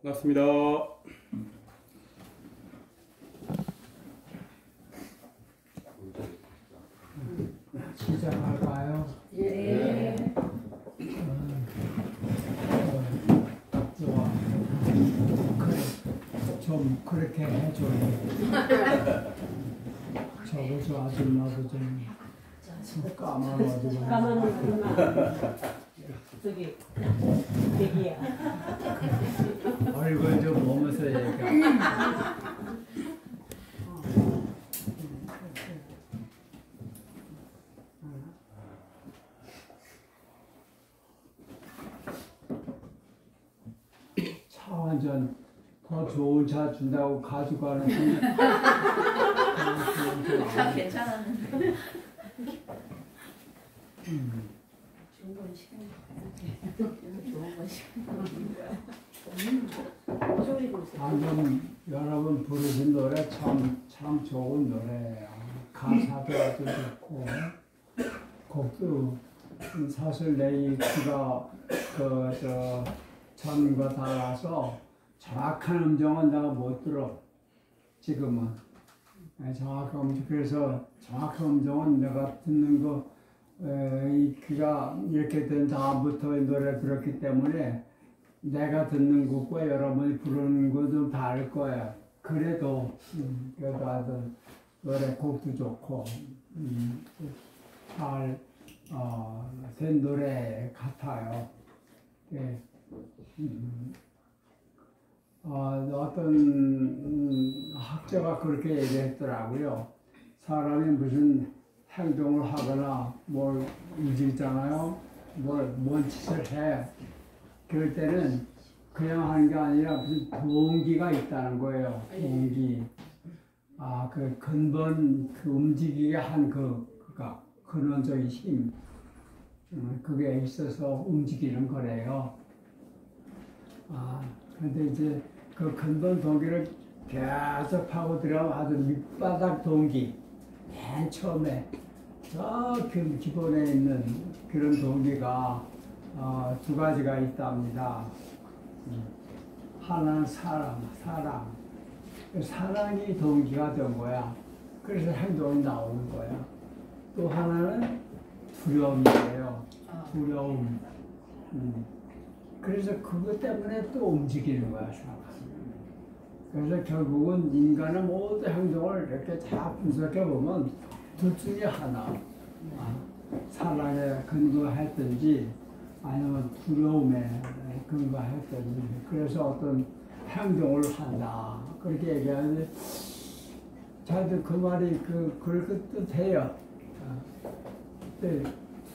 반갑습니다. 시작할까요? 예. 좋아. 그래, 좀 그렇게 해줘. 저거 아줌마도 좀 까만가지고. 까만 얼굴만 저기 대기야. 얼굴 좀 보면서 얘기해. 차 한 잔 더 좋은 차 준다고 가져가는 다 괜찮았는데. 좋은 건 시간. 좋은 건 시간. 방금 여러분 부르신 노래 참 좋은 노래예요. 가사도 아주 좋고 곡도 사실 내 귀가 전과 달라서 정확한 음정은 내가 못 들어. 지금은 정확한 음정, 그래서 정확한 음정은 내가 듣는 거 이 귀가 이렇게 된 다음부터 노래 들었기 때문에 내가 듣는 곡과 여러분이 부르는 것도 다를 거예요. 그래도 아주 노래 곡도 좋고 잘 된 노래 같아요. 네. 어떤 학자가 그렇게 얘기했더라고요. 사람이 무슨 행동을 하거나 뭘 움직이잖아요. 뭔 짓을 해. 그럴 때는 그냥 하는 게 아니라 무슨 동기가 있다는 거예요. 동기. 그 근본, 그 움직이게 한 그가 근원적인 힘. 그게 있어서 움직이는 거래요. 그런데 이제 그 근본 동기를 계속 파고들어 아주 밑바닥 동기. 맨 처음에 저 기본에 있는 그런 동기가 두 가지가 있답니다. 하나는 사랑. 사랑이 동기가 된 거야. 그래서 행동이 나오는 거야. 또 하나는 두려움이에요. 두려움. 그래서 그것 때문에 또 움직이는 거야, 사람. 그래서 결국은 인간의 모든 행동을 이렇게 다 분석해 보면 둘 중에 하나. 사랑에 근거했든지 아니면 두려움에 근거했든지 그래서 어떤 행동을 한다. 그렇게 얘기하는데 저도 그 말이 그렇게 뜻해요.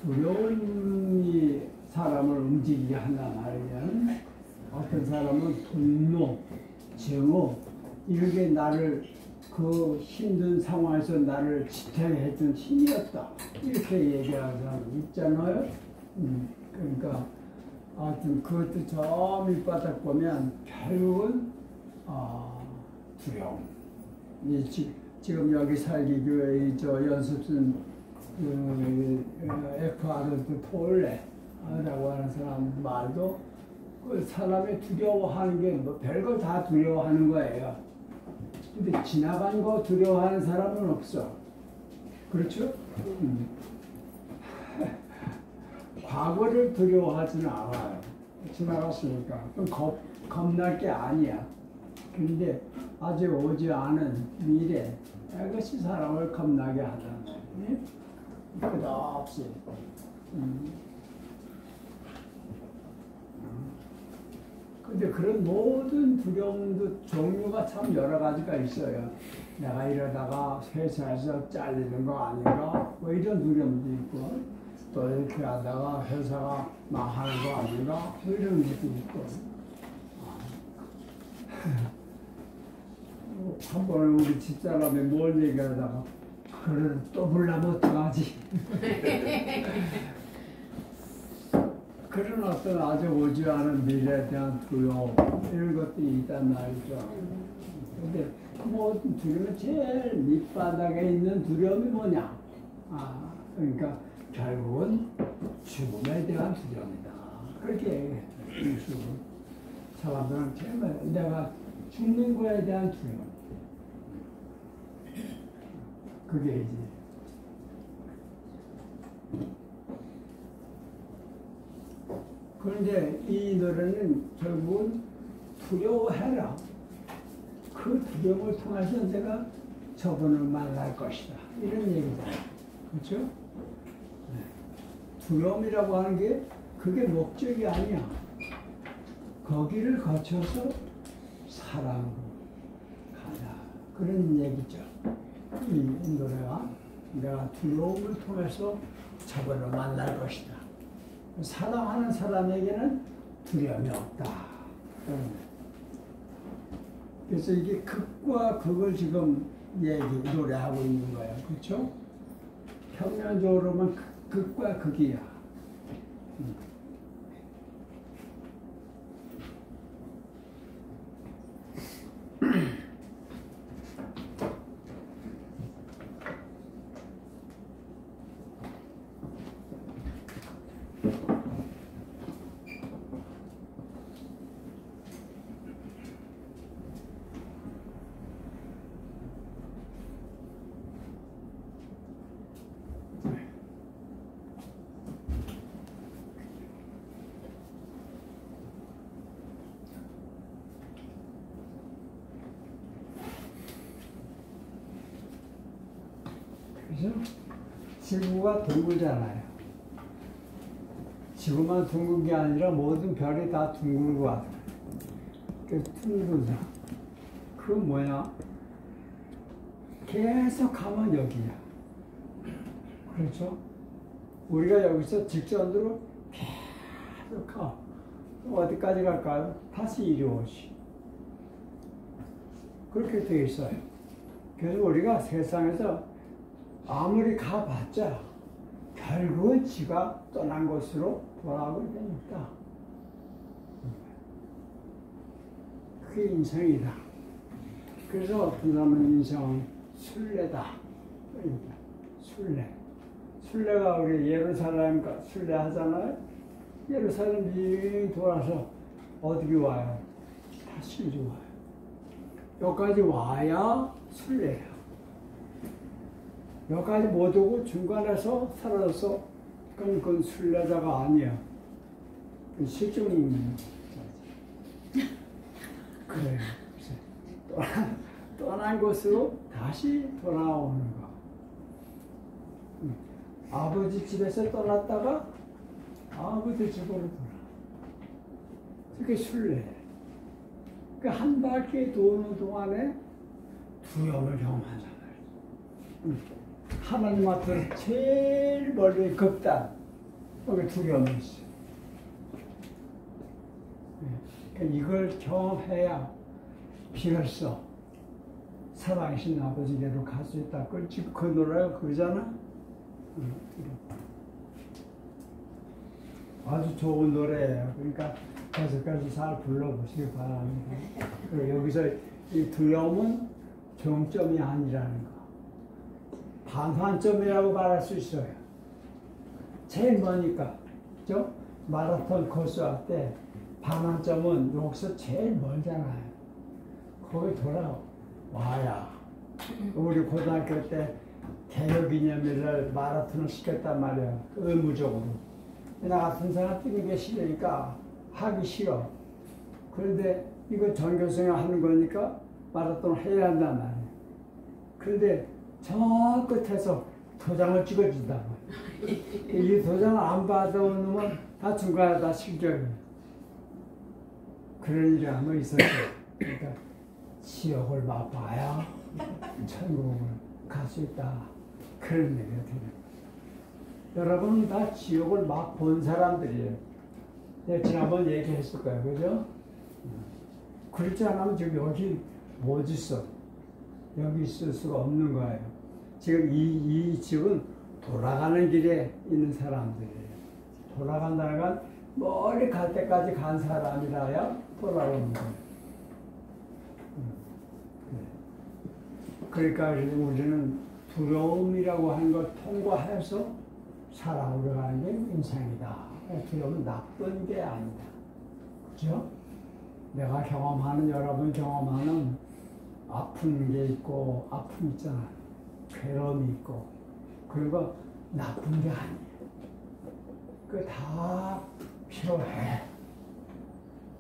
두려움이 사람을 움직이게 한단 말이면 어떤 사람은 분노, 증오 이게 나를 그 힘든 상황에서 나를 지탱해준 힘이었다. 이렇게 얘기하는 사람 있잖아요. 그러니까 하여튼 그것도 저 밑바닥 보면 결국은 두려움. 지금 여기 살기교회 저 연습생 에크하르트 톨레라고 하는 사람 말도 그 사람이 두려워하는 게 뭐 별걸 다 두려워하는 거예요. 근데 지나간 거 두려워하는 사람은 없어. 그렇죠? 과거를 두려워하지는 않아요. 지나갔으니까. 그럼 겁날 게 아니야. 근데 아직 오지 않은 미래, 이것이 사람을 겁나게 하잖아요. 끝없이. 근데 그런 모든 두려움도 종류가 참 여러 가지가 있어요. 내가 이러다가 회사에서 잘리는 거 아닌가? 뭐 이런 두려움도 있고, 또 이렇게 하다가 회사가 망하는 거 아닌가? 뭐 이런 것도 있고. 한 번에 우리 집사람이 뭘 얘기하다가 그걸 또 불러면 어떡하지? 그런 어떤 아주 오지 않은 미래에 대한 두려움 이런 것들이 있단 말이죠. 근데 모든 두려움은 제일 밑바닥에 있는 두려움이 뭐냐? 그러니까 결국은 죽음에 대한 두려움이다. 그렇게 얘기했어요. 사람들은 제일 내가 죽는 거에 대한 두려움. 그게 이제 그런데 이 노래는 결국은 두려워해라. 그 두려움을 통해서 내가 저분을 만날 것이다. 이런 얘기잖아요. 그렇죠? 네. 두려움이라고 하는 게 그게 목적이 아니야. 거기를 거쳐서 사랑으로 가자. 그런 얘기죠. 이 노래가 내가 두려움을 통해서 저분을 만날 것이다. 사랑하는 사람에게는 두려움이 없다. 그래서 이게 극과 극을 지금 노래하고 있는 거예요. 그렇죠? 평면적으로 보면 극과 극이야. 그죠? 지구가 둥글잖아요. 지구만 둥근 게 아니라 모든 별이 다 둥글고 와요. 그래서 둥글다. 그 뭐야? 계속 가면 여기야. 그렇죠? 우리가 여기서 직선으로 계속 가. 어디까지 갈까요? 다시 이리 오시. 그렇게 되어 있어요. 그래서 우리가 세상에서 아무리 가봤자 결국은 지가 떠난 곳으로 돌아오게 되니까 그게 인생이다. 그래서 어떤 사람은 인생은 순례다. 그러니까 순례. 순례가 우리 예루살렘 순례 하잖아요. 예루살렘 빙 돌아서 어디로 와요? 다시 이리 와요. 여기까지 와야 순례예요. 여기까지 못 오고 중간에서 사라져서 그건 순례자가 아니야. 실종입니다. 그래요. 떠난 곳으로 다시 돌아오는 거. 아버지 집에서 떠났다가 아버지 집으로 돌아. 그게 순례. 그 한 바퀴 도는 동안에 두려움을 경험하잖아요. 하나님 앞에 제일 멀리 극단, 여기 두려움이 있어요. 그러니까 이걸 경험해야 비로소 살아계신 아버지께로 갈 수 있다. 그 노래가 그거잖아. 아주 좋은 노래예요. 그러니까 계속해서 잘 불러보시기 바랍니다. 그리고 여기서 이 두려움은 종점이 아니라는 거. 반환점이라고 말할 수 있어요. 제일 머니까, 그죠? 마라톤 코스 할 때 반환점은 여기서 제일 멀잖아요. 거기 돌아와야. 우리 고등학교 때 개혁기념일을 마라톤을 시켰단 말이야. 의무적으로. 나 같은 사람 뛰는 게 싫으니까 하기 싫어. 그런데 이거 전교생이 하는 거니까 마라톤을 해야 한단 말이야. 그런데 저 끝에서 도장을 찍어준다고. 이 도장을 안 받아온 놈은 다 중간에 다 실격이에요. 그런 일이 한번 있었어요. 그러니까 지옥을 맛봐야 천국을 갈 수 있다. 그런 얘기가 돼요. 여러분은 다 지옥을 맛본 사람들이에요. 내가 지난번 얘기했을 거예요. 그죠? 그렇지 않으면 지금 여기 못 있어. 여기 있을 수가 없는 거예요. 지금 이 집은 돌아가는 길에 있는 사람들이에요. 돌아간다는 건 멀리 갈 때까지 간 사람이라야 돌아오는 거예요. 그러니까 우리는 두려움이라고 하는 걸 통과해서 살아오려는 게 인생이다. 두려움은 나쁜 게 아니다. 그죠? 내가 경험하는, 여러분 경험하는 아픈 게 있고, 아픔 있잖아. 괴로움이 있고, 그리고 나쁜 게 아니에요. 그 다 필요해.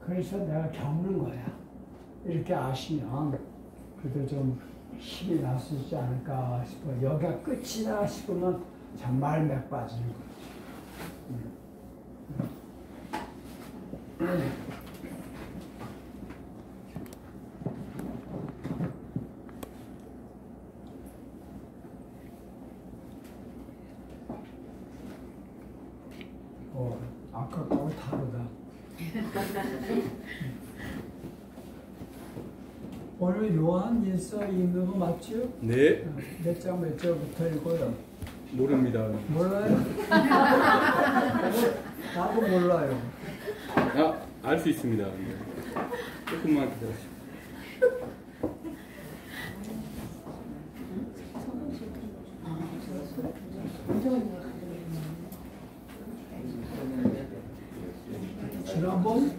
그래서 내가 겪는 거야. 이렇게 아시면 그래도 좀 힘이 날 수 있지 않을까 싶어. 여기가 끝이다 싶으면 정말 맥 빠지는 거지. 아까 거하고 다르다. 오늘 요한 일서 읽는 거 맞죠? 네, 몇 장 몇 절부터 읽어요? 모릅니다. 몰라요? 나도 몰라요. 아, 알 수 있습니다. 조금만 기다려주세요. 지난번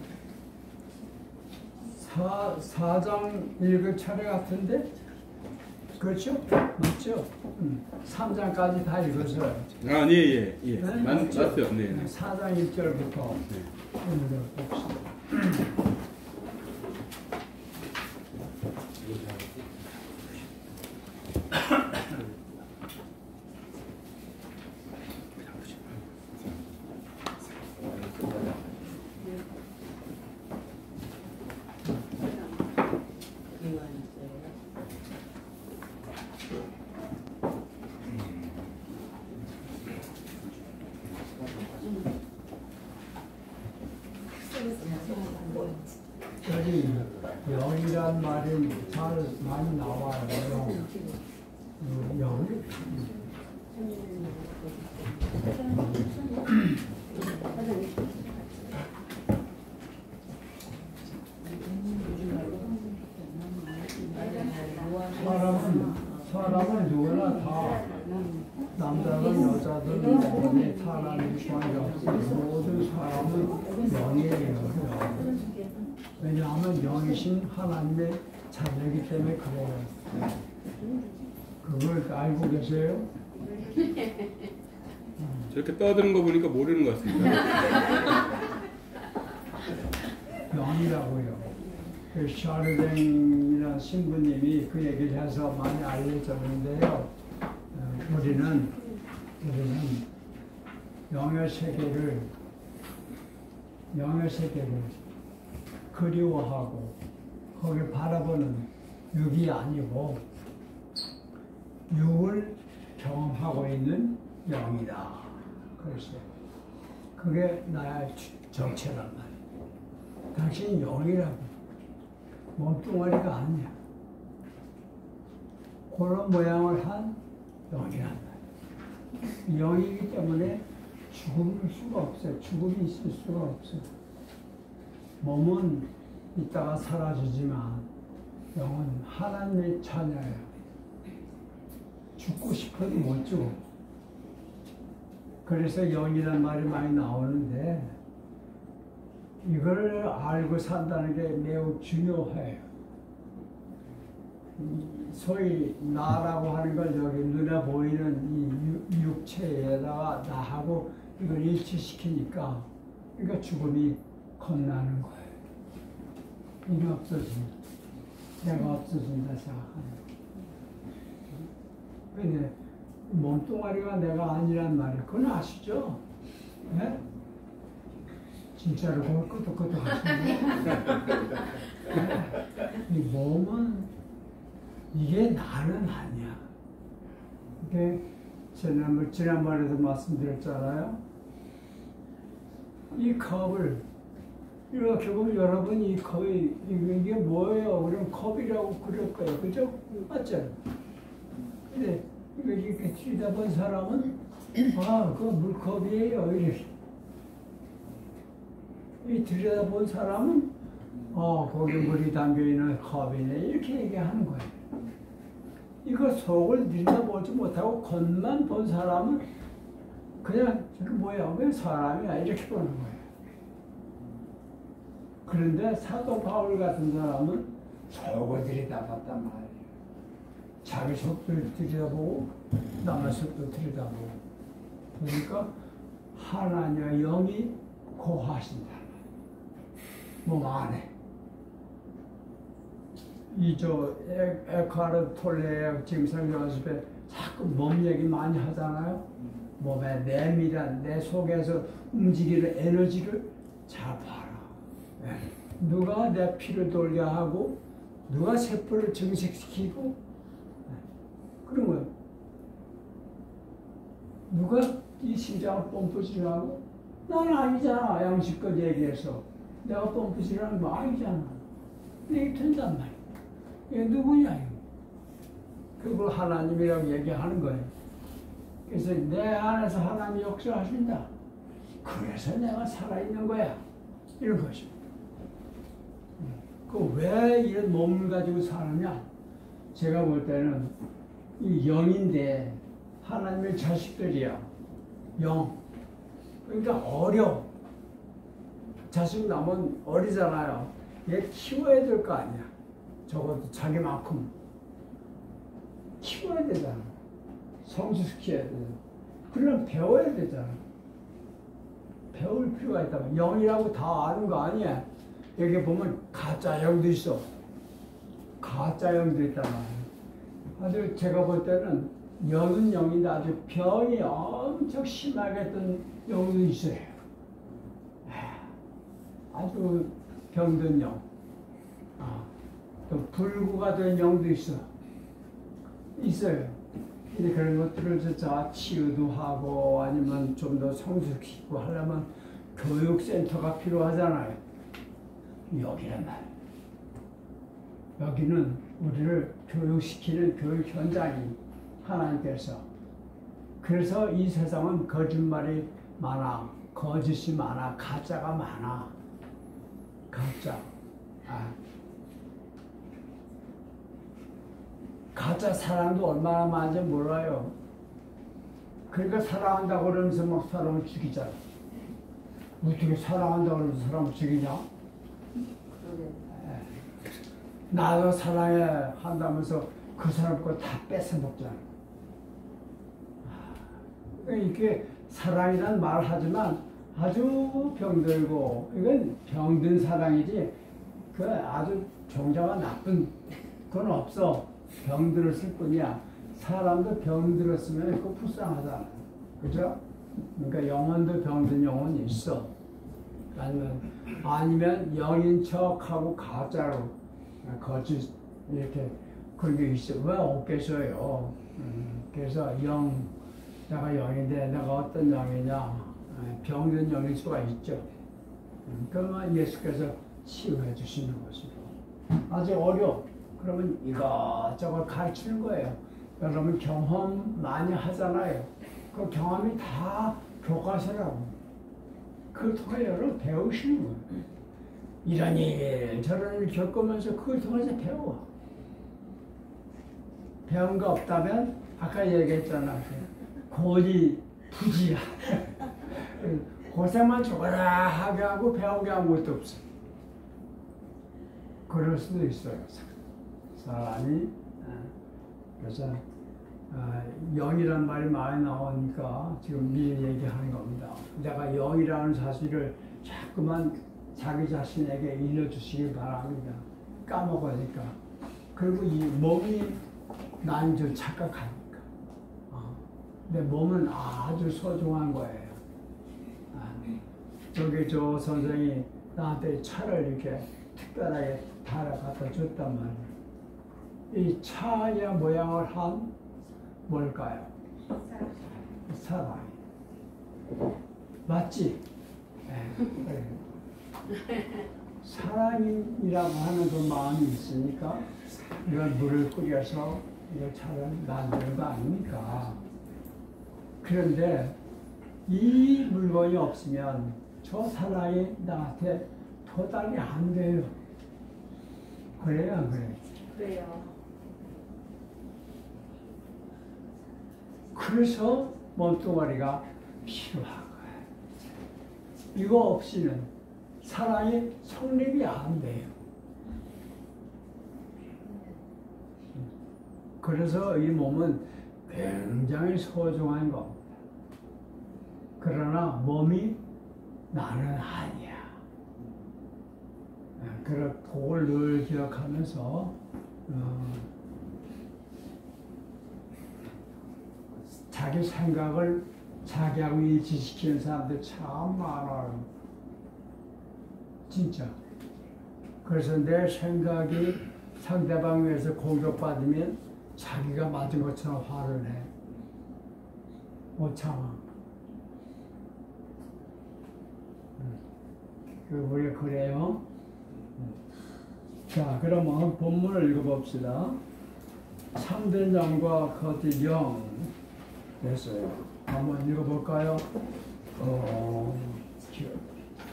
4장 읽을 차례 같은데? 그렇죠? 맞죠? 3장까지 다 읽었어요. 아, 예. 네? 맞죠? 네. 4장 1절부터 봅시다. 여기 영이란 말이 잘 많이 나와요. 영. 사람은 누구나 다 남자든 여자든 어디 사람이 관계없이 모든 사람은 영이에요. 왜냐하면 영이신 하나님의 자녀이기 때문에 그래요. 그걸 알고 계세요? 저렇게 떠드는 거 보니까 모르는 것 같습니다. 영이라고요. 그 샤르댕이라는 신부님이 그 얘기를 해서 많이 알려졌는데요. 우리는 영의 세계를 그리워하고 거기 바라보는 육이 아니고 육을 경험하고 있는 영이다. 그랬어요. 그게 나의 정체란 말이에요. 당신이 영이라고. 몸뚱아리가 아니야. 그런 모양을 한 영이란 말이야. 영이기 때문에 죽을 수가 없어요. 죽음이 있을 수가 없어요. 몸은 이따가 사라지지만 영은 하나님의 자녀예요. 죽고 싶어도 못 죽어. 그래서 영이란 말이 많이 나오는데 이걸 알고 산다는 게 매우 중요해요. 소위 나라고 하는 걸 여기 눈에 보이는 이 육체에다가 나하고 이걸 일치시키니까 그러니까 죽음이 겁나는 거예요. 이게 없어진다. 내가 없어진다 생각하는 거예요. 근데 몸뚱아리가 내가 아니란 말이에요. 그건 아시죠? 네? 진짜로 그걸 끄덕끄덕 하시네. 이 몸은 이게 나는 아니야. 이게 지난번에도 말씀드렸잖아요. 이 컵을 이렇게 보면 여러분 이 컵이 이게 뭐예요? 그럼 컵이라고 그럴 거예요. 그죠? 맞죠? 근데 이렇게 들여다본 사람은 아, 그거 물컵이에요. 이렇게. 이 들여다본 사람은 거기 물이 담겨있는 컵이네 이렇게 얘기하는 거예요. 이거 속을 들여다보지 못하고 겉만 본 사람은 그냥 저게 뭐야 왜 사람이야 이렇게 보는 거예요. 그런데 사도 바울 같은 사람은 속을 들여다봤단 말이에요. 자기 속도 들여다보고 남의 속도 들여다보고 그러니까 하나님의 영이 고하신다. 몸 안에 에카르 톨레 지금 설교 연습에 자꾸 몸 얘기 많이 하잖아요. 몸의 내밀한 내 속에서 움직이는 에너지를 잘 봐라. 누가 내 피를 돌게 하고 누가 세포를 증식시키고 그런 거예요. 누가 이 심장을 펌프질을 하고 나는 아니잖아. 양식껏 얘기해서 내가 펌프질하는 거 아니잖아. 이게 된단 말이야. 이게 누구냐 이거. 그걸 하나님이라고 얘기하는 거예요. 그래서 내 안에서 하나님이 역사하신다. 그래서 내가 살아있는 거야. 이런 것이죠. 그 왜 이런 몸을 가지고 사느냐? 제가 볼 때는 이 영인데 하나님의 자식들이야. 영. 그러니까 어려. 자식 나면 어리잖아요. 얘 키워야 될 거 아니야. 적어도 자기만큼 키워야 되잖아. 성숙시켜야 되잖아. 그러면 배워야 되잖아. 배울 필요가 있다면 영이라고 다 아는 거 아니야. 여기 보면 가짜 영도 있어. 가짜 영도 있단 말이야. 아주 제가 볼 때는 영은 영인데 아주 병이 엄청 심하게 했던 영도 있어요. 아주 병든 영. 또 불구가 된 영도 있어요. 근데 그런 것들을 진짜 치유도 하고 아니면 좀 더 성숙시키고 하려면 교육센터가 필요하잖아요. 여기란 말이에요. 여기는 우리를 교육시키는 교육 현장이 하나님께서. 그래서 이 세상은 거짓말이 많아, 거짓이 많아, 가짜가 많아. 가짜. 가짜 사랑도 얼마나 많은지 몰라요. 그러니까 사랑한다고 그러면서 막 사람을 죽이잖아. 어떻게 사랑한다고 그러면서 사람을 죽이냐? 나도 사랑해 한다면서 그 사람 거 다 뺏어 먹잖아. 이렇게 사랑이란 말 하지만 아주 병들고 이건 병든 사랑이지 그 아주 종자가 나쁜 건 없어. 병들었을 뿐이야. 사람도 병들었으면 그거 불쌍하잖아. 그죠? 그러니까 영혼도 병든 영혼이 있어. 아니면 영인 척하고 가짜로 거짓 이렇게 그런 게 있어. 왜 없겠어요? 그래서 내가 영인데 내가 어떤 영이냐? 병든 영일 수가 있죠. 그러면 예수께서 치유해 주시는 것이고 아직 어려. 그러면 이것저것 가르치는 거예요. 여러분 경험 많이 하잖아요. 그 경험이 다 교과서라고. 그걸 통해 여러분 배우시는 거예요. 이런 일 저런 일 겪으면서 그걸 통해서 배워. 배운 거 없다면 아까 얘기했잖아. 고지 부지야. 고생만 죽어라 하게 하고 배우게 아무것도 없어. 그럴 수도 있어요. 사람이. 그래서 영이란 말이 많이 나오니까 지금 미리 얘기하는 겁니다. 내가 영이라는 사실을 자꾸만 자기 자신에게 일러주시기 바랍니다. 까먹으니까. 그리고 이 몸이 난 줄 착각하니까. 내 몸은 아주 소중한 거예요. 저기 저 선생이 나한테 차를 이렇게 특별하게 갖다 줬단 말이에요. 이 차의 모양을 한 뭘까요? 사랑. 맞지? 네. 사랑이라고 하는 그 마음이 있으니까 이걸 물을 끓여서 이걸 차를 만드는 거 아닙니까? 그런데 이 물건이 없으면 저 사랑이 나한테 도달이 안 돼요. 그래요, 안 그래요? 그래요. 그래서 몸뚱아리가 필요한 거예요. 이거 없이는 사랑이 성립이 안 돼요. 그래서 이 몸은 굉장히 소중한 겁니다. 그러나 몸이 나는 아니야. 그걸 늘 기억하면서 자기 생각을 자기하고 일치시키는 사람들 참 많아요. 진짜. 그래서 내 생각이 상대방 위해서 공격받으면 자기가 맞은 것처럼 화를 내. 못 참아. 우리 그래요. 자, 그러면 본문을 읽어봅시다. 참된 영과 거짓 영 됐어요. 한번 읽어볼까요?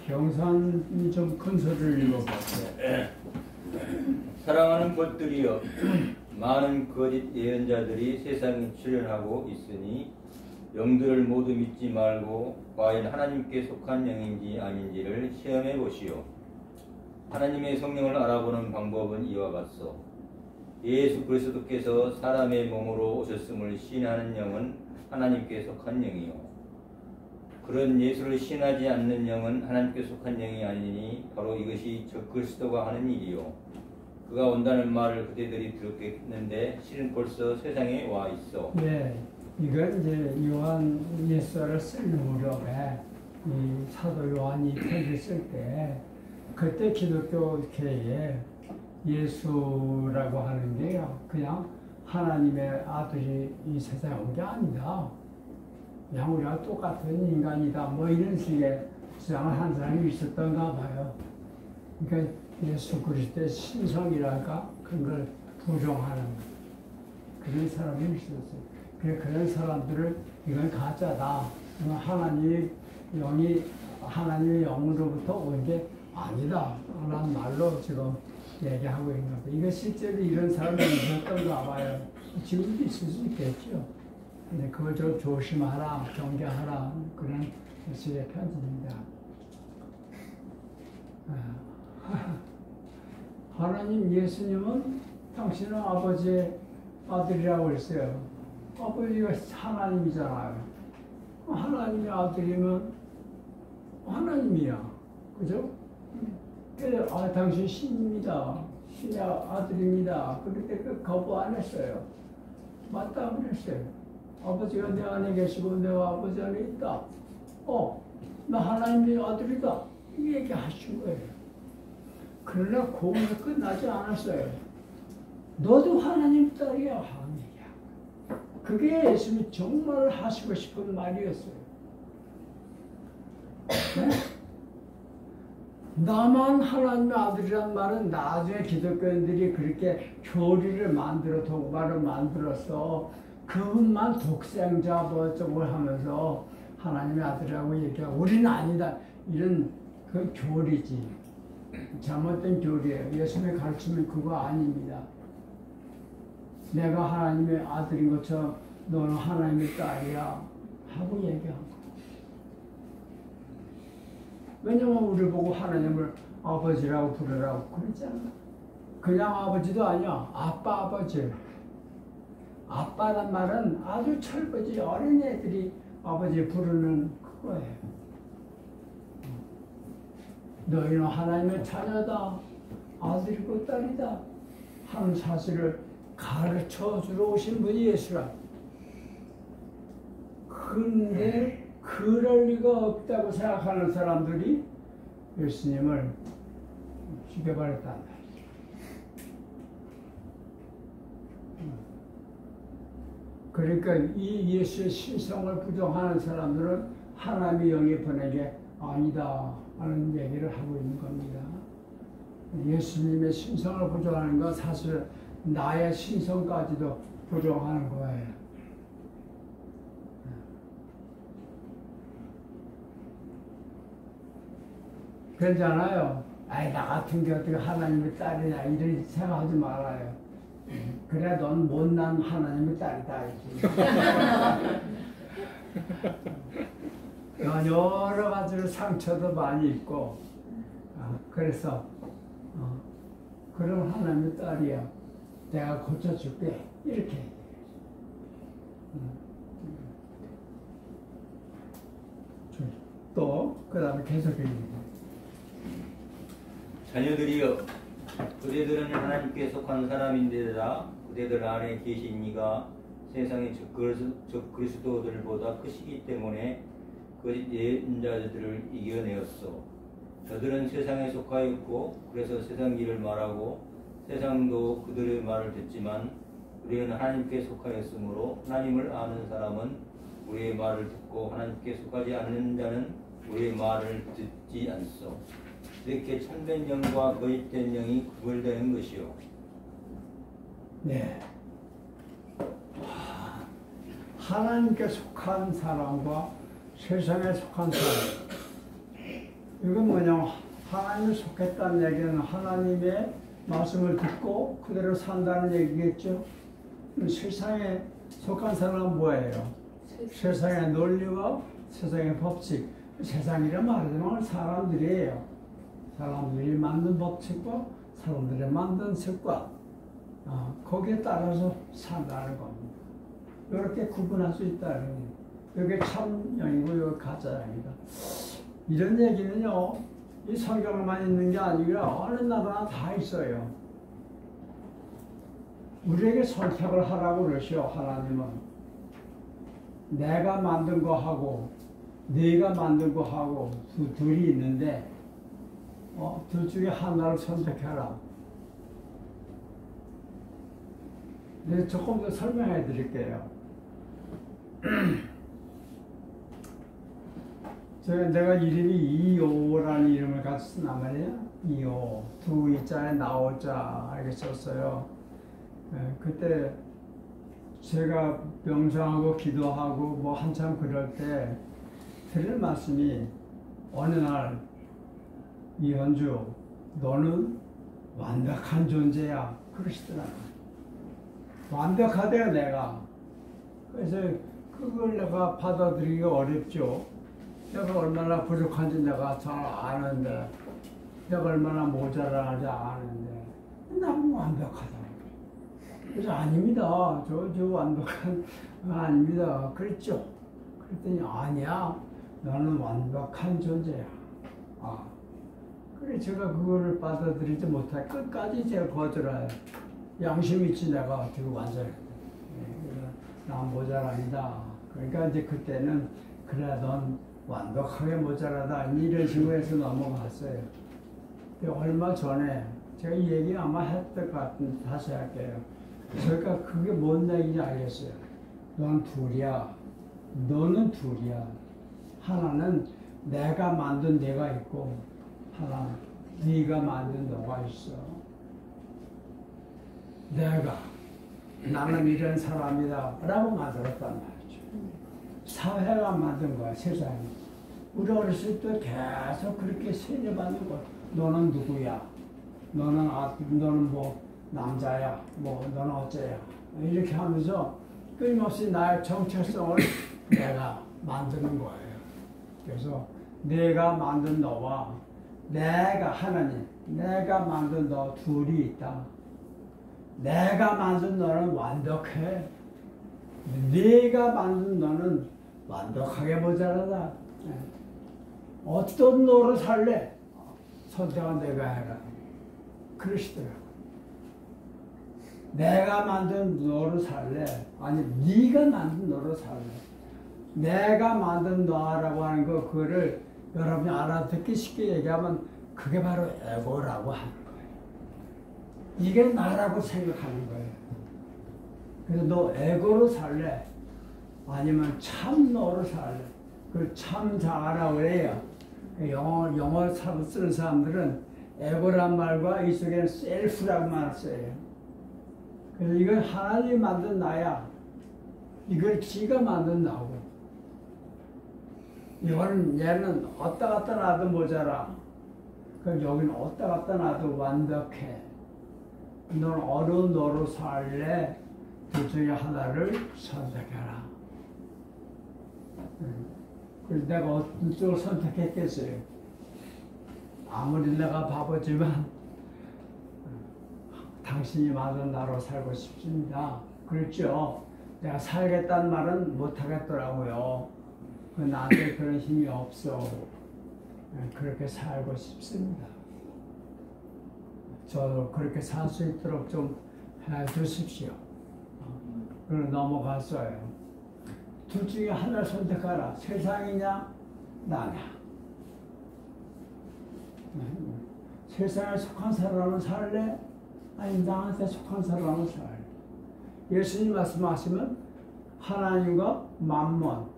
경산이 좀 큰 소리를 읽어볼게요. 사랑하는 것들이여, 많은 거짓 예언자들이 세상에 출현하고 있으니 영들을 모두 믿지 말고 과연 하나님께 속한 영인지 아닌지를 시험해 보시오. 하나님의 성령을 알아보는 방법은 이와 같소. 예수 그리스도께서 사람의 몸으로 오셨음을 시인하는 영은 하나님께 속한 영이요, 그런 예수를 시인하지 않는 영은 하나님께 속한 영이 아니니 바로 이것이 저 그리스도가 하는 일이요, 그가 온다는 말을 그대들이 들었겠는데 실은 벌써 세상에 와 있어. 네, 이건 이제 요한 예서를 쓸 무렵에 이 사도 요한이 편지 쓸 때 그때 기독교계에 예수라고 하는 게요, 그냥 하나님의 아들이 이 세상에 온 게 아니다. 그냥 우리가 똑같은 인간이다. 뭐 이런 식의 주장을 한 사람이 있었던가 봐요. 그러니까 예수 그리스도의 신성이랄까 그런 걸 부정하는 그런 사람이 있었어요. 그런 사람들을 이건 가짜다. 하나님의 영으로부터 온 게 아니다. 라는 말로 지금 얘기하고 있는 겁니다. 이거 실제로 이런 사람이 있었던가 봐요. 지금도 있을 수 있겠죠. 근데 그걸 좀 조심하라, 경계하라, 그런 식의 편지입니다. 하나님 예수님은 당신은 아버지의 아들이라고 했어요. 아버지가 하나님이잖아요. 하나님의 아들이면 하나님이야. 그죠? 그래서 당신 신입니다. 신의 아들입니다. 그런데 그 거부 안 했어요. 맞다 그랬어요. 아버지가 내 안에 계시고 내가 아버지 안에 있다. 나 하나님의 아들이다. 이 얘기하신 거예요. 그러나 거기서 끝나지 않았어요. 너도 하나님 딸이야. 하느냐. 그게 예수님이 정말 하시고 싶은 말이었어요. 네? 나만 하나님의 아들이란 말은 나중에 기독교인들이 그렇게 교리를 만들어 동말을 만들어서 그분만 독생자 뭐 저걸 하면서 하나님의 아들이라고 얘기하고 우리는 아니다. 이런 그 교리지. 잘못된 교리예요. 예수님의 가르침은 그거 아닙니다. 내가 하나님의 아들인 것처럼 너는 하나님의 딸이야 하고 얘기하고. 왜냐면 우리 보고 하나님을 아버지라고 부르라고 그러잖아. 그냥 아버지도 아니야. 아버지. 아빠란 말은 아주 철부지 어린애들이 아버지 부르는 그거예요. 너희는 하나님의 자녀다. 아들이고 딸이다. 하는 사실을 가르쳐 주러 오신 분이 예수라. 근데 그럴 리가 없다고 생각하는 사람들이 예수님을 죽여버렸단 말이죠. 그러니까 이 예수의 신성을 부정하는 사람들은 하나님의 영이 보낸 게 아니다 하는 얘기를 하고 있는 겁니다. 예수님의 신성을 부정하는 건 사실 나의 신성까지도 부정하는 거예요. 그러잖아요. 아이, 나 같은 게 어떻게 하나님의 딸이냐, 이런 생각하지 말아요. 그래, 넌 못난 하나님의 딸이다. 넌 여러 가지로 상처도 많이 있고, 그래서, 그런 하나님의 딸이야. 내가 고쳐줄게. 이렇게. 또, 그 다음에 계속해줍니다. 자녀들이여, 그대들은 하나님께 속한 사람인데다 그대들 안에 계신 이가 세상의 적그리스도들보다 크시기 때문에 거짓 예언자들을 이겨내었소. 저들은 세상에 속하였고 그래서 세상 일을 말하고 세상도 그들의 말을 듣지만 우리는 하나님께 속하였으므로 하나님을 아는 사람은 우리의 말을 듣고 하나님께 속하지 않는 자는 우리의 말을 듣지 않소. 이렇게 참된 영과 거짓된 영이 구별되는 것이요. 네. 하나님께 속한 사람과 세상에 속한 사람. 이건 뭐냐면 하나님에 속했다는 얘기는 하나님의 말씀을 듣고 그대로 산다는 얘기겠죠. 세상에 속한 사람은 뭐예요? 세상의 논리와 세상의 법칙. 세상이라 말하자면 사람들이에요. 사람들이 만든 법칙과 사람들이 만든 습관, 거기에 따라서 산다는 겁니다. 이렇게 구분할 수 있다는 거예요. 이게 참영이고 이게 가짜영이다. 이런 얘기는요, 이 성경에만 있는 게 아니라 어느 나라나 다 있어요. 우리에게 선택을 하라고 그러시오. 하나님은 내가 만든 거 하고 네가 만든 거 하고 둘이 있는데 둘 중에 하나를 선택해라. 네, 조금 더 설명해 드릴게요. 내가 이름이 이호라는 이름을 같이 쓴단 말이에요. 이호, 두 이자에 나오자 이렇게 썼어요. 그때 제가 명상하고 기도하고 뭐 한참 그럴 때 드릴 말씀이 어느 날 이현주, 너는 완벽한 존재야. 그러시더라고요. 완벽하대요, 내가. 그래서 그걸 내가 받아들이기가 어렵죠. 내가 얼마나 부족한지 내가 잘 아는데, 내가 얼마나 모자라는지 아는데, 나는 완벽하다. 그래서 아닙니다. 저 완벽한, 아닙니다. 그랬죠. 그랬더니 아니야. 너는 완벽한 존재야. 그래 제가 그거를 받아들이지 못해 끝까지 제가 거절해요. 양심 있지 내가 어떻게 완전히 난 모자랍니다. 그러니까 이제 그때는 그래 넌 완벽하게 모자라다 이런 식으로 해서 넘어갔어요. 얼마 전에 제가 이 얘기 아마 했던 것 같은데 다시 할게요. 제가 그게 뭔 얘기인지 알겠어요. 넌 둘이야. 너는 둘이야. 하나는 내가 만든 내가 있고 하나 네가 만든 너가 있어. 내가 나는 이런 사람이다 라고 만들었단 말이죠. 사회가 만든 거야. 세상이. 우리 어렸을 때 계속 그렇게 세뇌받는 거야. 너는 누구야? 너는 뭐 남자야? 뭐 너는 어째야? 이렇게 하면서 끊임없이 나의 정체성을 내가 만드는 거예요. 그래서 내가 만든 너와 내가 하나님, 내가 만든 너 둘이 있다. 내가 만든 너는 완벽해. 네가 만든 너는 완벽하게 모자라다. 어떤 너로 살래? 선택은 내가 해라. 그러시더라고. 내가 만든 너로 살래? 아니, 네가 만든 너로 살래? 내가 만든 너라고 하는 거, 그거를 여러분이 알아듣기 쉽게 얘기하면 그게 바로 에고라고 하는 거예요. 이게 나라고 생각하는 거예요. 그래서 너 에고로 살래? 아니면 참 너로 살래? 그 참 자아라고 그래요. 영어 쓰는 사람들은 에고란 말과 이 속에는 셀프라고 말을 써요. 그래서 이건 하나님이 만든 나야. 이걸 지가 만든 나고. 얘는 왔다 갔다 놔도 모자라. 그럼 여기는 어디다 갖다 놔도 완벽해. 넌 어느 너로 살래? 둘 중에 하나를 선택해라. 그래서 내가 어떤 쪽을 선택했겠어요? 아무리 내가 바보지만 당신이 만든 나로 살고 싶습니다. 그렇죠? 내가 살겠다는 말은 못하겠더라고요. 나한테 그런 힘이 없어. 그렇게 살고 싶습니다. 저도 그렇게 살 수 있도록 좀 해주십시오. 그리고 넘어갔어요. 둘 중에 하나를 선택하라. 세상이냐 나냐. 세상에 속한 사람은 살래? 아니 나한테 속한 사람은 살래? 예수님 말씀하시면 하나님과 만몬,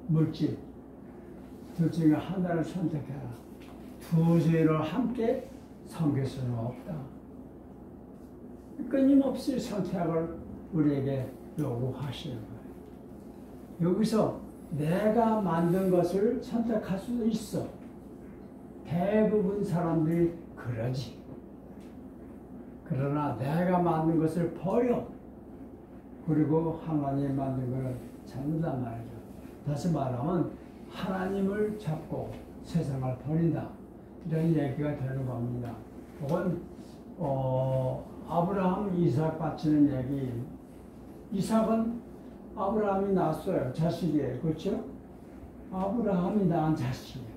물질 둘 중에 하나를 선택해라. 두 죄를 함께 섬길 수는 없다. 끊임없이 선택을 우리에게 요구하시는 거예요. 여기서 내가 만든 것을 선택할 수도 있어. 대부분 사람들이 그러지. 그러나 내가 만든 것을 버려. 그리고 하나님 만든 것을 잡는단 말이죠. 다시 말하면 하나님을 잡고 세상을 버린다. 이런 얘기가 되는 겁니다. 그건 아브라함, 이삭 바치는 얘기. 이삭은 아브라함이 낳았어요. 자식이에요. 그렇죠? 아브라함이 낳은 자식이에요.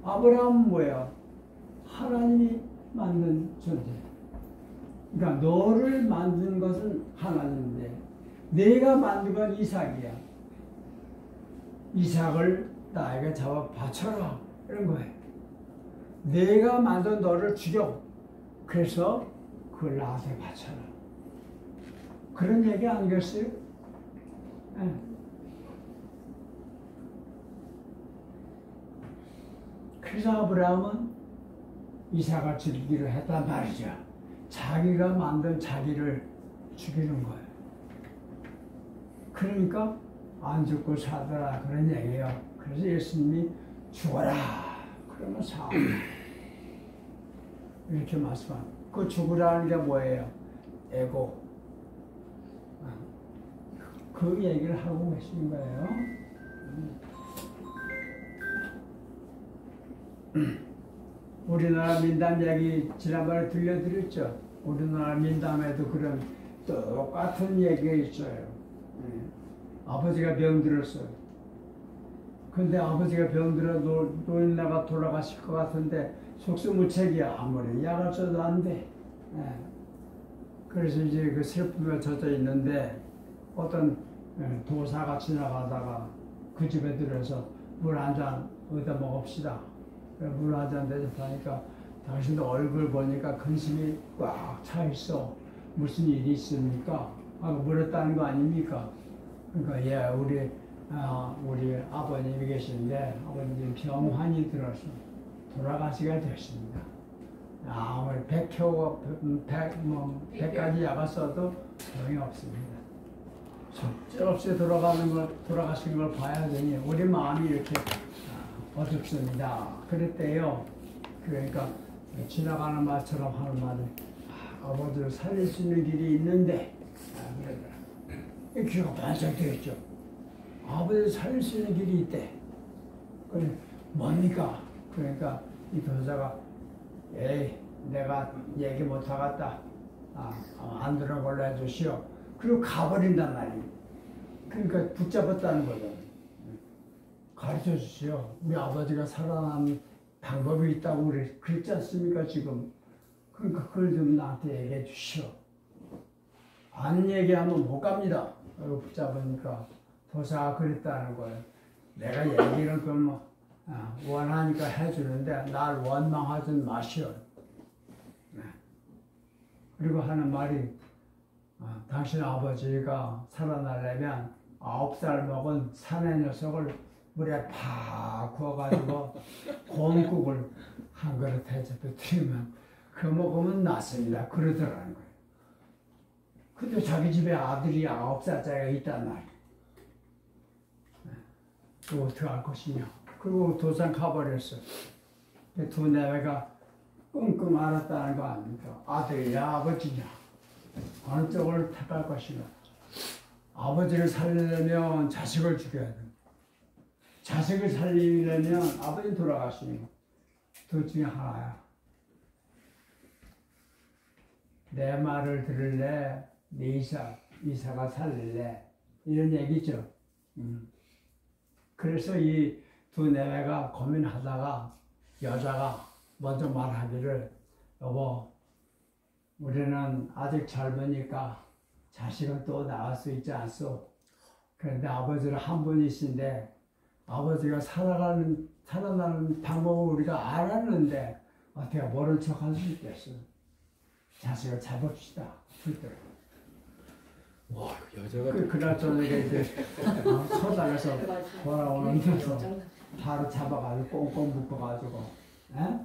아브라함은 뭐예요? 하나님이 만든 존재. 그러니까 너를 만든 것은 하나님인데 내가 만든 건 이삭이야. 이삭을 나에게 잡아 바쳐라. 이런 거예요. 내가 만든 너를 죽여. 그래서 그걸 나한테 바쳐라. 그런 얘기 아니겠어요? 네. 그래서 아브라함은 이삭을 죽이기로 했단 말이죠. 자기가 만든 자기를 죽이는 거예요. 그러니까 안 죽고 살더라 그런 얘기예요. 그래서 예수님이 죽어라 그러면 사 이렇게 말씀합니다. 그 죽으라는 게 뭐예요? 에고. 그 얘기를 하고 계신 거예요. 우리나라 민담 얘기 지난번에 들려드렸죠. 우리나라 민담에도 그런 똑같은 얘기가 있어요. 아버지가 병들었어요. 근데 아버지가 병들어 노인네가 돌아가실 것 같은데 속수무책이야. 아무리 약을 써도 안 돼. 그래서 이제 그 슬픔에 젖어 있는데 어떤 도사가 지나가다가 그 집에 들어서 물 한 잔 얻어 먹읍시다. 물 한 잔 대접하니까 당신도 얼굴 보니까 근심이 꽉 차 있어. 무슨 일이 있습니까? 하고 물었다는 거 아닙니까? 그러니까 예, 우리 아버님이 계신데 아버님 병환이 들어서 돌아가시게 됐습니다. 아무리 100가지 약을 써도 소용이 없습니다. 적절없이 돌아가신 걸 봐야 되니 우리 마음이 이렇게 어둡습니다. 그랬대요. 그러니까 지나가는 말처럼 하는 말은 아버지를 살릴 수 있는 길이 있는데 그러더라. 귀가 반짝 되었죠. 아버지를 살릴 수 있는 길이 있대. 그래 뭡니까? 그러니까 이 도사가 에이 내가 얘기 못하겠다. 안 들어볼라 해주시오. 그리고 가버린단 말이에요. 그러니까 붙잡았다는 거죠. 가르쳐 주시오. 우리 아버지가 살아남는 방법이 있다고 그랬지 않습니까 지금. 그러니까 그걸 좀 나한테 얘기해 주시오. 안 얘기하면 못 갑니다. 그리고 붙잡으니까 도사가 그랬다는 거예요. 내가 얘기를 그럼 원하니까 해주는데 날 원망하지 마시오. 그리고 하는 말이 당신 아버지가 살아나려면 9살 먹은 사내 녀석을 물에 팍 구워가지고 곰국을 한 그릇 해줘도 드리면 그 먹으면 낫습니다. 그러더라는 거예요. 근데 자기 집에 아들이 9살짜리가 있단 말이에요. 그거 어떻게 할 것이냐. 그리고 도산 가버렸어요. 두 내외가 끙끙 앓았다는 거 아닙니까? 아들이냐 아버지냐 어느 쪽을 택할 것인가. 아버지를 살리려면 자식을 죽여야 돼. 자식을 살리려면 아버지 돌아가시는 거. 둘 중에 하나야. 내 말을 들을래? 네 이사가 살릴래? 이런 얘기죠. 그래서 이 두 내외가 고민하다가 여자가 먼저 말하기를, 여보, 우리는 아직 젊으니까 자식은 또 낳을 수 있지 않소. 그런데 아버지는 한 분이신데 아버지가 살아나는 방법을 우리가 알았는데 어떻게 모른 척 할 수 있겠어. 자식을 잡읍시다. 그랬더라고. 와, 여자가 그날 저녁에 이제 서당에서 돌아오면서 바로 잡아가지고 꽁꽁 묶어가지고. 에?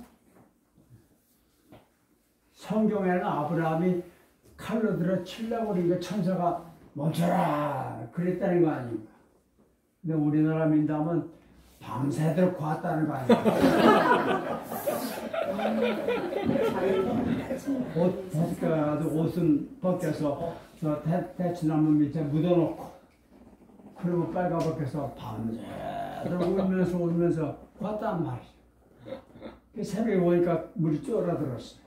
성경에는 아브라함이 칼로 들어 치려고 그러니까 천사가 멈춰라 그랬다는 거 아닙니까? 근데 우리나라 민담은 밤새도록 구웠다는 거 아닙니까? 옷 벗겨가지고 옷은 벗겨서 저 대추나무 밑에 묻어놓고 그리고 빨가벗겨서 밤새도록 울면서 구웠단 말이죠. 새벽에 오니까 물이 쫄아들었어요.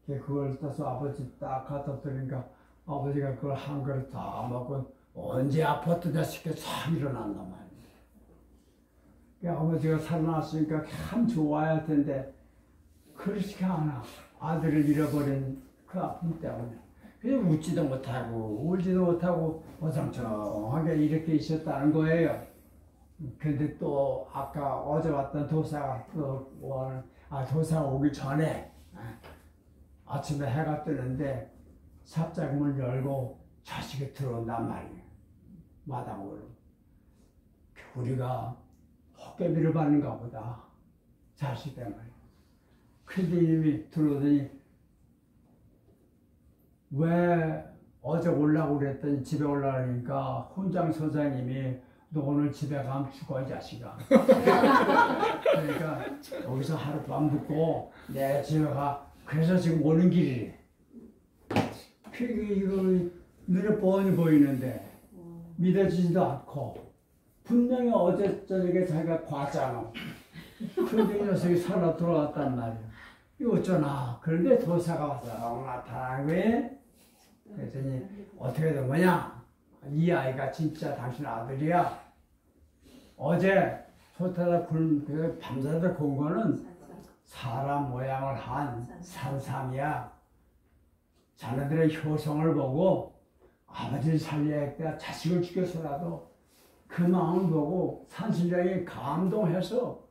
그걸 떠서 아버지 딱 갖다 드리니까 아버지가 그걸 한 그릇 다 먹고 언제 아팠더냐 싶게 싹 일어난단 말이에요. 아버지가 살아났으니까 참 좋아야 할 텐데 그렇지 않아. 아들을 잃어버린 그 아픔 때문에. 그냥 웃지도 못하고 울지도 못하고 어정쩡하게 이렇게 있었다는 거예요. 근데 또 아까 어제 왔던 도사가 도사가 오기 전에 아침에 해가 뜨는데 삽작문을 열고 자식이 들어온단 말이에요. 마당으로. 우리가 헛개비를 받는가 보다. 자식 때문에. 근데 이미 들어오더니 왜 어제 올라고 그랬더니 집에 올라가니까 훈장 소장님이 너 오늘 집에 가면 죽어 이 자식아. 그러니까 여기서 하룻밤 묵고 내 집에 가. 그래서 지금 오는 길이래. 이거 눈에 뻔히 보이는데 믿어지지도 않고 분명히 어제 저녁에 자기가 봤잖아. 그런데 이 녀석이 살아 들어왔단 말이야. 이거 어쩌나. 그런데 도사가 와서 나타난 거예요. 그랬더니 어떻게 된 거냐. 이 아이가 진짜 당신 아들이야. 어제 소타다 밤새도록 군 거는 사람 모양을 한 산삼이야. 자네들의 효성을 보고 아버지를 살려야겠다. 자식을 죽여서라도 그 마음을 보고 산신령이 감동해서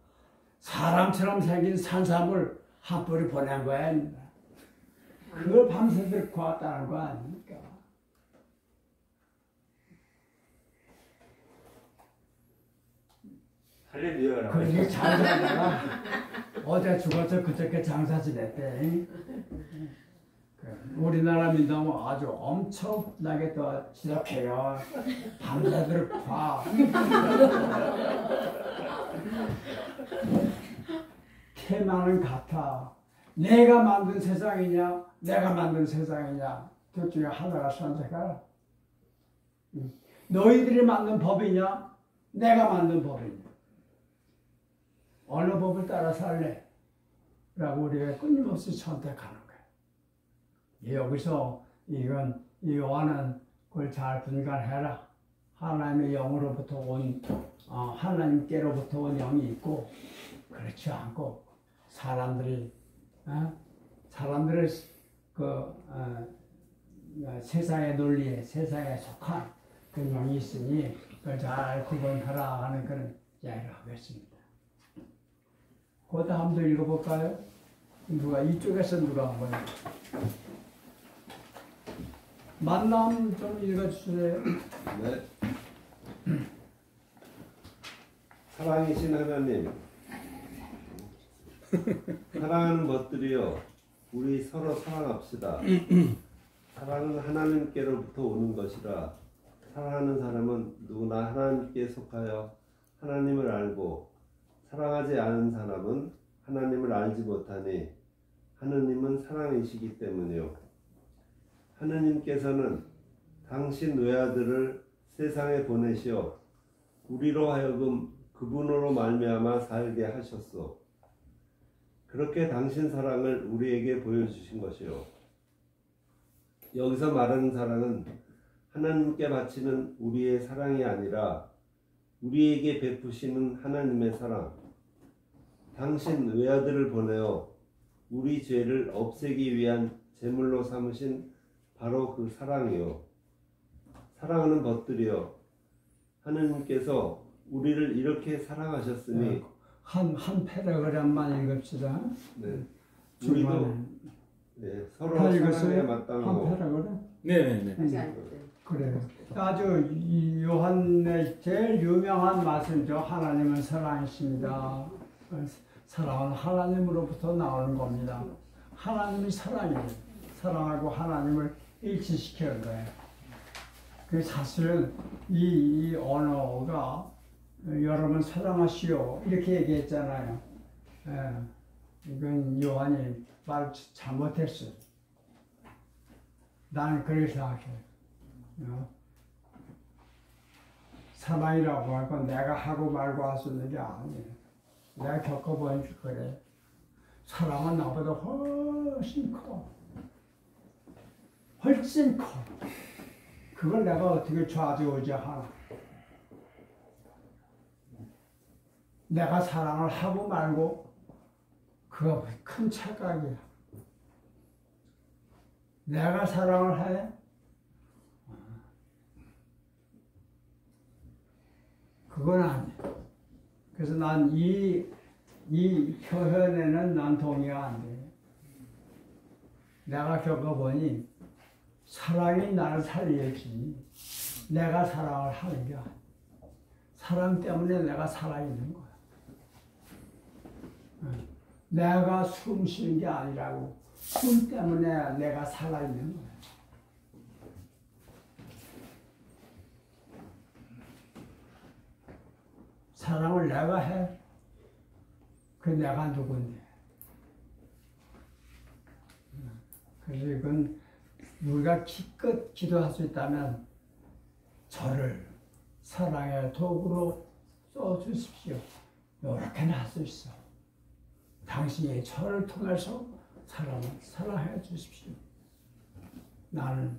사람처럼 생긴 산삼을 한 뿌리 보낸 거야. 그걸 밤새도록 구웠다는 거 아닙니까? 할렐루야. 그게 장사하다가 어제 죽어서 그저께 장사 지냈대. 우리나라 민담은 아주 엄청나게 더 지적해요. 밤새도록 봐. 테마는 같아. 내가 만든 세상이냐, 내가 만든 세상이냐, 둘 중에 하나가 선택하라. 너희들이 만든 법이냐, 내가 만든 법이냐. 어느 법을 따라 살래? 라고 우리가 끊임없이 선택하는 거예요. 여기서 이 요한은 그걸 잘 분간해라. 하나님의 영으로부터 온, 하나님께로부터 온 영이 있고, 그렇지 않고, 사람들의 세상의 논리에, 세상에 속한 그 영이 있으니, 그걸 잘 구분하라 하는 그런 이야기를 하겠습니다. 그 다음도 읽어볼까요? 이쪽에서 한번 만남 좀 읽어주세요. 네. 사랑이신 하나님, 사랑하는 것들이여, 우리 서로 사랑합시다. 사랑은 하나님께로부터 오는 것이라. 사랑하는 사람은 누구나 하나님께 속하여 하나님을 알고, 사랑하지 않은 사람은 하나님을 알지 못하니 하느님은 사랑이시기 때문이요. 하느님께서는 당신 외아들을 세상에 보내시어 우리로 하여금 그분으로 말미암아 살게 하셨소. 그렇게 당신 사랑을 우리에게 보여주신 것이요. 여기서 말하는 사랑은 하나님께 바치는 우리의 사랑이 아니라 우리에게 베푸시는 하나님의 사랑. 당신 외아들을 보내어 우리 죄를 없애기 위한 제물로 삼으신 바로 그 사랑이요. 사랑하는 것들이여, 하느님께서 우리를 이렇게 사랑하셨으니 한 패러그램만 읽읍시다. 네, 중간에. 우리도 네, 서로 다 사랑에 읽었어요? 한 마땅하고 패러그램? 네네네. 아직 안 됐어요. 그래요. 아주 이 요한의 제일 유명한 말씀이죠. 하나님은 사랑이십니다. 사랑은 하나님으로부터 나오는 겁니다. 하나님이 사랑이에요. 사랑하고 하나님을 일치시키는 거예요. 그 사실은 이 언어가 여러분 사랑하시오 이렇게 얘기했잖아요. 이건 요한이 말 잘못했어요. 나는 그렇게 생각해요. 사랑이라고 할 건 내가 하고 말고 할 수 있는 게 아니에요. 내가 겪어보니까 그래. 사랑은 나보다 훨씬 커. 훨씬 커. 그걸 내가 어떻게 좌지우지하나. 내가 사랑을 하고 말고 그거 큰 착각이야. 내가 사랑을 해? 그건 아니야. 그래서 난 이 표현에는 난 동의가 안 돼. 내가 겪어보니 사랑이 나를 살려야지. 내가 사랑을 하는 게 아니야. 사랑 때문에 내가 살아있는 거야. 내가 숨 쉬는 게 아니라고. 숨 때문에 내가 살아있는 거야. 사랑을 내가 해. 그 내가 누군데. 그래서 이건 우리가 기껏 기도할 수 있다면 저를 사랑의 도구로 써주십시오. 이렇게는 할 수 있어. 당신이 저를 통해서 사람을 사랑해 주십시오. 나는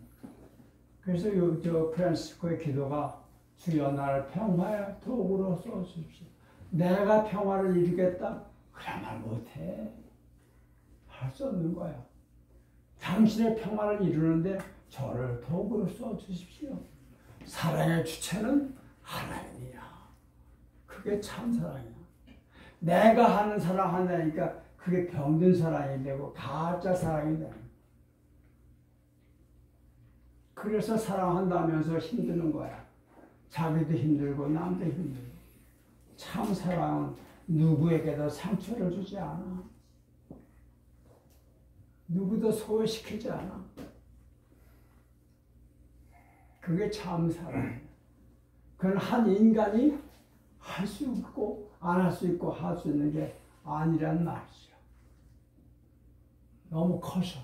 그래서 저 프란시스코의 기도가 주여 나를 평화의 도구로 써주십시오. 내가 평화를 이루겠다? 그런 말 못해. 할 수 없는 거야. 당신의 평화를 이루는데 저를 도구로 써주십시오. 사랑의 주체는 하나님이야. 그게 참 사랑이야. 내가 하는 사랑 한다니까 그게 병든 사랑이 되고 가짜 사랑이 돼. 그래서 사랑한다면서 힘드는 거야. 자기도 힘들고 남도 힘들고. 참 사랑은 누구에게도 상처를 주지 않아. 누구도 소외시키지 않아. 그게 참 사랑이야. 그건 한 인간이 할 수 있고 안 할 수 있고 할 수 있는 게 아니란 말이죠. 너무 커서.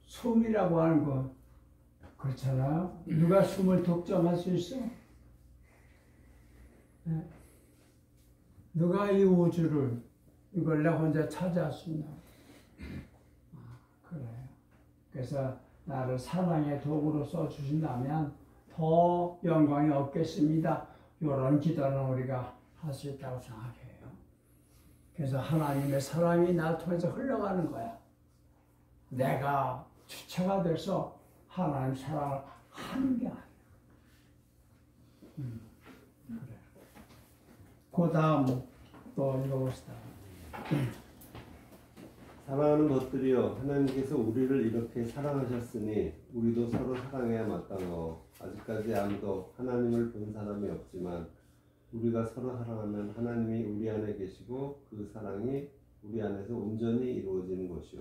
숨이라고 하는 거 그렇잖아요. 누가 숨을 독점할 수 있어? 네. 누가 이 우주를 이걸 내 혼자 차지할 수 있나? 그래요. 그래서 나를 사랑의 도구로 써주신다면 더 영광이 없겠습니다. 이런 기도는 우리가 할 수 있다고 생각해요. 그래서 하나님의 사랑이 나를 통해서 흘러가는 거야. 내가 주체가 돼서 하나님 사랑을 하는 게 아니야. 그래. 그 다음 또 읽어봅시다. 사랑하는 것들이여, 하나님께서 우리를 이렇게 사랑하셨으니 우리도 서로 사랑해야 마땅하오. 아직까지 아무도 하나님을 본 사람이 없지만 우리가 서로 사랑하면 하나님이 우리 안에 계시고 그 사랑이 우리 안에서 온전히 이루어지는 것이요.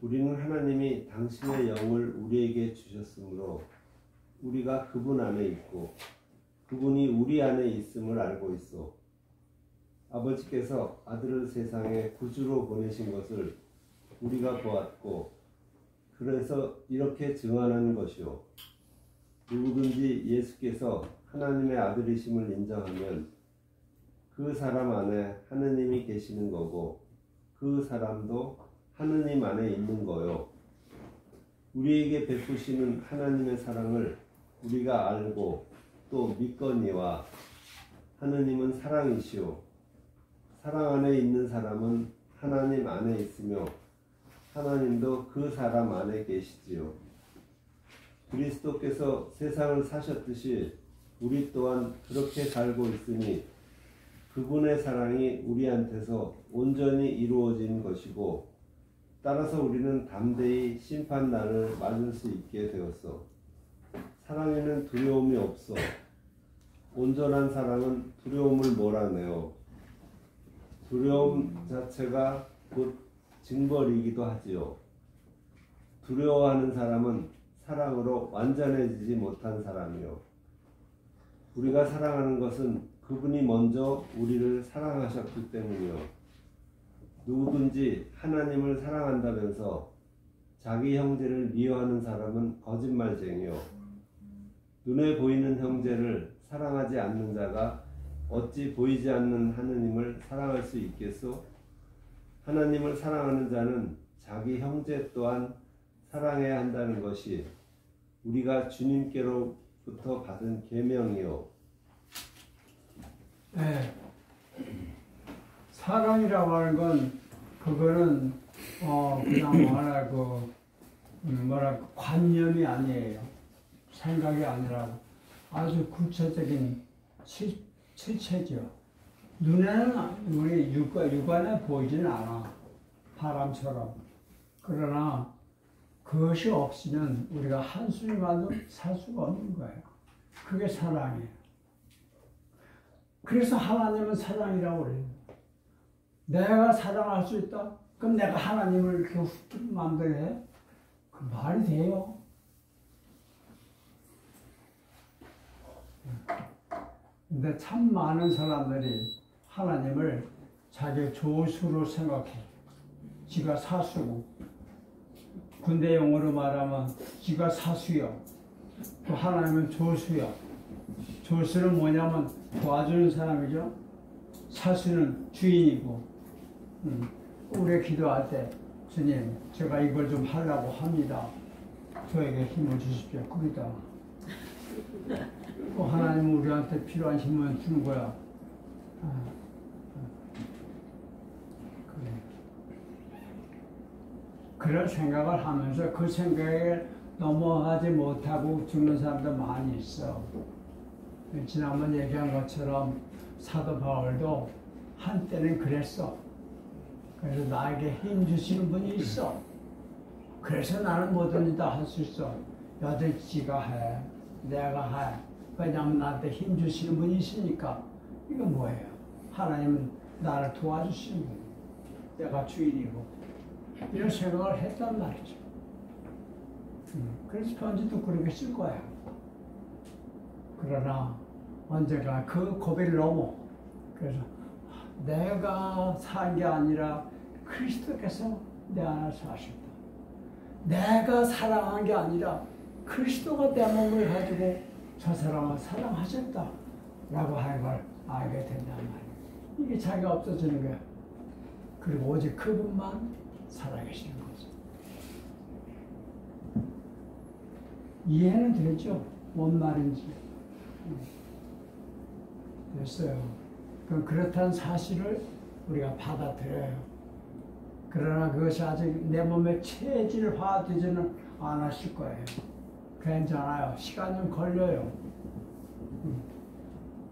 우리는 하나님이 당신의 영을 우리에게 주셨으므로 우리가 그분 안에 있고 그분이 우리 안에 있음을 알고 있어. 아버지께서 아들을 세상에 구주로 보내신 것을 우리가 보았고 그래서 이렇게 증언하는 것이요. 누구든지 예수께서 하나님의 아들이심을 인정하면 그 사람 안에 하느님이 계시는 거고 그 사람도 하느님 안에 있는 거요. 우리에게 베푸시는 하나님의 사랑을 우리가 알고 또 믿거니와 하느님은 사랑이시오. 사랑 안에 있는 사람은 하나님 안에 있으며 하나님도 그 사람 안에 계시지요. 그리스도께서 세상을 사셨듯이 우리 또한 그렇게 살고 있으니 그분의 사랑이 우리한테서 온전히 이루어진 것이고 따라서 우리는 담대히 심판날을 맞을 수 있게 되었어. 사랑에는 두려움이 없어. 온전한 사랑은 두려움을 몰아내어 두려움 자체가 곧 징벌이기도 하지요. 두려워하는 사람은 사랑으로 완전해지지 못한 사람이요. 우리가 사랑하는 것은 그분이 먼저 우리를 사랑하셨기 때문이요. 누구든지 하나님을 사랑한다면서 자기 형제를 미워하는 사람은 거짓말쟁이요. 눈에 보이는 형제를 사랑하지 않는 자가 어찌 보이지 않는 하느님을 사랑할 수 있겠소? 하나님을 사랑하는 자는 자기 형제 또한 사랑해야 한다는 것이 우리가 주님께로부터 받은 계명이요. 네. 사랑이라고 하는 건 그거는 그냥 뭐랄까 관념이 아니에요. 생각이 아니라고 아주 구체적인 실체죠. 눈에는 우리 육안에 보이지는 않아. 바람처럼. 그러나 그것이 없으면 우리가 한순간도 살 수가 없는 거예요. 그게 사랑이에요. 그래서 하나님은 사랑이라고 그래요. 내가 사랑할 수 있다? 그럼 내가 하나님을 이렇게 훅 만들어 해? 그 말이 돼요? 근데 참 많은 사람들이 하나님을 자기 조수로 생각해. 지가 사수고, 군대 용어로 말하면 지가 사수요. 또 하나님은 조수요. 조수는 뭐냐면 도와주는 사람이죠. 사수는 주인이고. 우리 기도할 때 주님 제가 이걸 좀 하려고 합니다. 저에게 힘을 주십시오. 그러다 또 하나님은 우리한테 필요한 힘을 주는 거야. 그래. 그런 생각을 하면서 그 생각에 넘어가지 못하고 죽는 사람도 많이 있어. 지난번 얘기한 것처럼 사도 바울도 한때는 그랬어. 그래서 나에게 힘 주시는 분이 있어. 그래서 나는 뭐든지 다 할 수 있어. 여덟지가 해. 내가 해. 왜냐하면 나한테 힘 주시는 분이 있으니까. 이건 뭐예요? 하나님은 나를 도와주시는 분이에요. 내가 주인이고. 이런 생각을 했단 말이죠. 그래서 편지도 그렇게 쓸 거예요. 그러나 언젠가 그 고비를 넘어. 그래서 내가 산 게 아니라 그리스도께서 내 안에 사셨다. 내가 사랑한 게 아니라 그리스도가 내 몸을 가지고 저 사람을 사랑하셨다 라고 하는 걸 알게 된단 말이에요. 이게 자기가 없어지는 거야. 그리고 오직 그분만 살아계시는 거죠. 이해는 되죠? 뭔 말인지. 됐어요. 그럼 그렇다는 사실을 우리가 받아들여요. 그러나 그것이 아직 내 몸에 체질화되지는 않았을 거예요. 괜찮아요. 시간 좀 걸려요.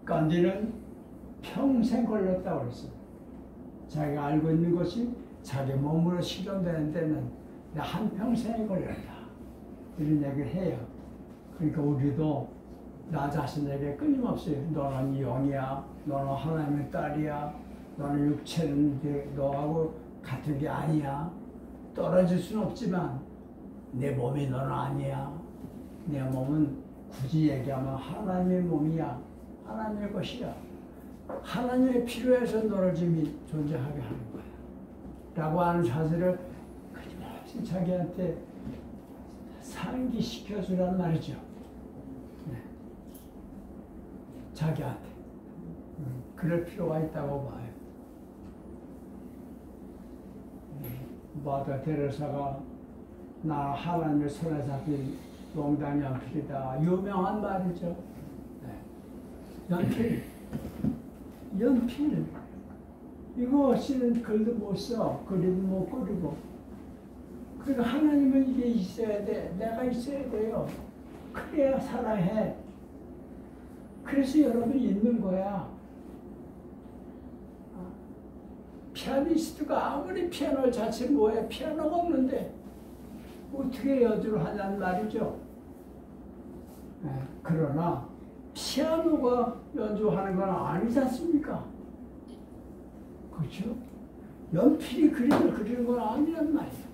간디는 평생 걸렸다고 그랬어요. 자기가 알고 있는 것이 자기 몸으로 실현되는 데는 한평생이 걸렸다. 이런 얘기를 해요. 그러니까 우리도 나 자신에게 끊임없이 너는 영이야. 너는 하나님의 딸이야. 너는 육체는 너하고 같은 게 아니야. 떨어질 수는 없지만 내 몸이 너는 아니야. 내 몸은 굳이 얘기하면 하나님의 몸이야. 하나님의 것이야. 하나님의 필요해서 너를 지금 존재하게 하는 거야. 라고 하는 사실을 끊임없이 자기한테 상기시켜주란 말이죠. 네. 자기한테. 그럴 필요가 있다고 봐요. 마더 테레사가 나 하나님의 손에 잡힌 용당 연필이다. 유명한 말이죠. 네. 연필. 이거 없이는 글도 못 써. 그림도 못 그리고. 그러니까 하나님은 이게 있어야 돼. 내가 있어야 돼요. 그래야 살아해. 그래서 여러분이 있는 거야. 피아니스트가 아무리 피아노를 잘 치면 뭐해? 피아노가 없는데 어떻게 연주를 하냐는 말이죠. 네, 그러나 피아노가 연주하는 건 아니지 않습니까? 그렇죠? 연필이 그림을 그리는 건 아니란 말이에요.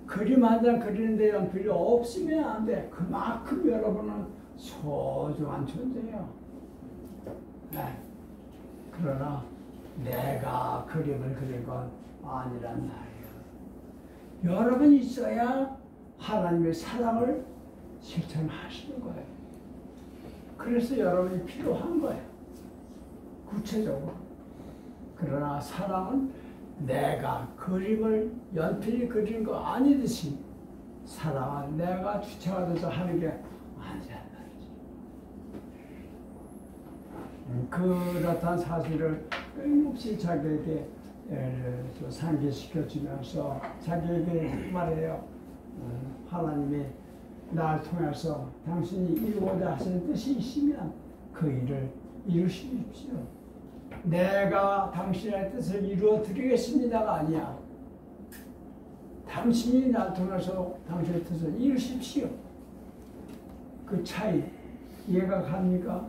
그림 한 장 그리는데 연필이 없으면 안 돼. 그만큼 여러분은 소중한 존재예요. 네. 그러나 내가 그림을 그린 건 아니란 말이에요. 여러분이 있어야 하나님의 사랑을 실천하시는 거예요. 그래서 여러분이 필요한 거예요. 구체적으로. 그러나 사랑은 내가 그림을 연필이 그린 거 아니듯이 사랑은 내가 주체가 돼서 하는 게 아니란 말이죠. 그렇다는 사실을 끊임없이 자기에게 상기시켜주면서 자기에게 말해요. 하나님이 나를 통해서 당신이 이루고자 하시는 뜻이 있으면 그 일을 이루십시오. 내가 당신의 뜻을 이루어 드리겠습니다가 아니야. 당신이 나를 통해서 당신의 뜻을 이루십시오. 그 차이 이해가 갑니까?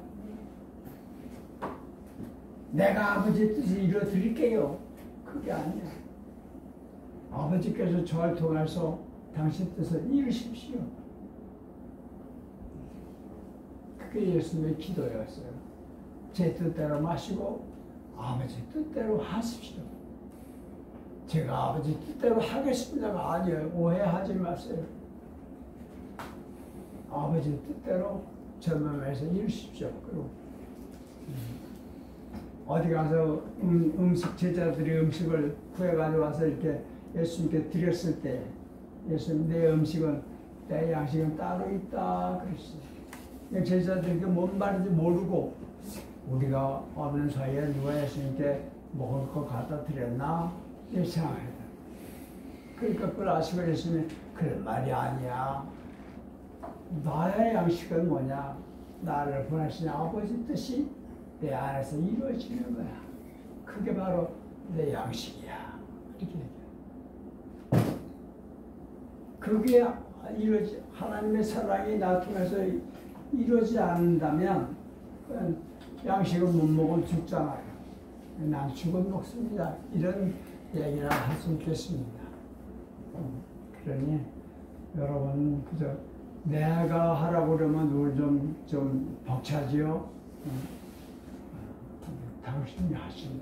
내가 아버지의 뜻을 이루어 드릴게요. 그게 아니야. 아버지께서 저를 통해서 당신 뜻을 이루십시오. 그게 예수님의 기도였어요. 제 뜻대로 마시고 아버지 뜻대로 하십시오. 제가 아버지 뜻대로 하겠습니다가 아니에요. 오해하지 마세요. 아버지 뜻대로 전망해서 이루십시오. 그리고 어디 가서 음식 제자들이 음식을 구해가지고 와서 이렇게 예수님께 드렸을 때 예수님 내 음식은 내 양식은 따로 있다 그랬어요. 제자들이 뭔 말인지 모르고 우리가 없는 사이에 누가 예수님께 먹을 거 갖다 드렸나 이렇게 생각해요. 그러니까 그걸 아시고 예수님이 그런 말이 아니야. 나의 양식은 뭐냐? 나를 보내신 아버지 뜻이 내 안에서 이루어지는 거야. 그게 바로 내 양식이야. 이렇게 얘기해요. 그게 하나님의 사랑이 나 통해서 이루어지지 않는다면 양식은 못 먹으면 죽잖아요. 난 죽은 먹습니다. 이런 얘기를 할 수 있겠습니다. 그러니 여러분 그저 내가 하라고 그러면 우리 좀 벅차지요. 당신이 하시는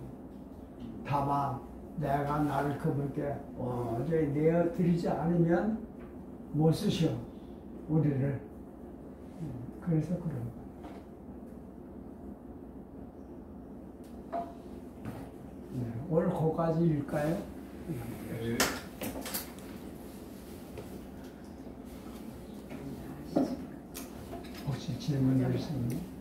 다만 내가 나를 그분께 저희 내어드리지 않으면 못 쓰셔 우리를. 그래서 그런 거예요. 네, 오늘 거기까지일까요? 네. 혹시 질문이 있으면